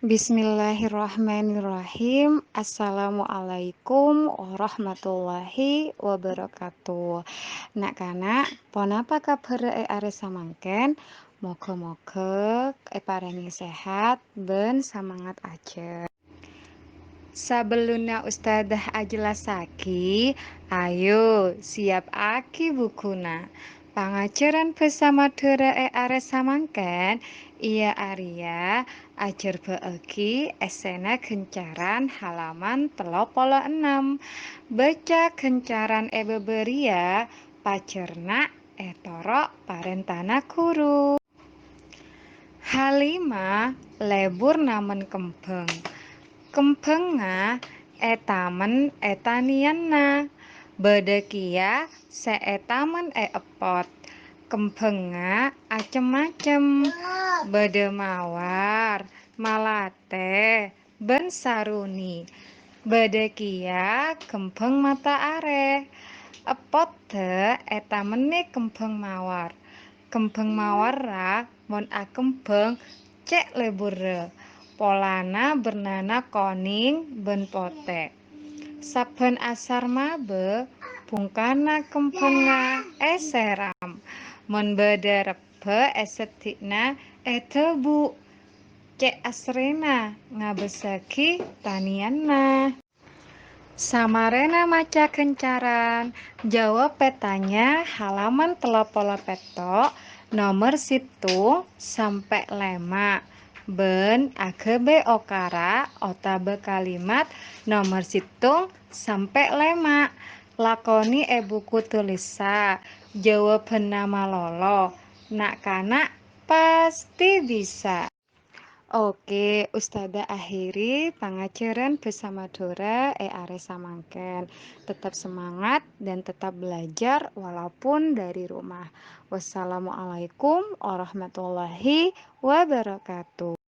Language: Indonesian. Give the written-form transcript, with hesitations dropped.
Bismillahirrahmanirrahim. Assalamualaikum warahmatullahi wabarakatuh. Nak-kanak, pon apa kabar are samangken? Moga-moga parengi sehat ben semangat aja. Sabeluna Ustadzah ajelasaki, ayo siap aki bukuna. Pangajaran bersama Dora are samangken, iya Arya ajar beegi esena gencaran halaman 36. Baca gencaran beberia pacerna etorok parentana guru. Halima lebur namen kembeng. Kembenga etamen etanianna bedekia seetamen epot kembenga acem-acem bede mawar malate ben saruni bedekia kembeng mata are epot de etamene kembeng mawar ra mon akembeng cek lebure polana bernana koning ben potek saben asar mabe bungkana kempenga eseram mon bede rebe esetikna tebu cek asrena ngabesaki tanianna. Samarena maca kencaran, jawab petanya halaman telopola petok nomor situng sampai lema. Ben agebe okara otabe kalimat nomor situng sampai lema. Lakoni buku tulisa, jawab nama lolo. Nak kanak pasti bisa. Oke, Ustadzah akhiri pengajaran bersama Dora are samangken. Tetap semangat dan tetap belajar walaupun dari rumah. Wassalamualaikum warahmatullahi wabarakatuh.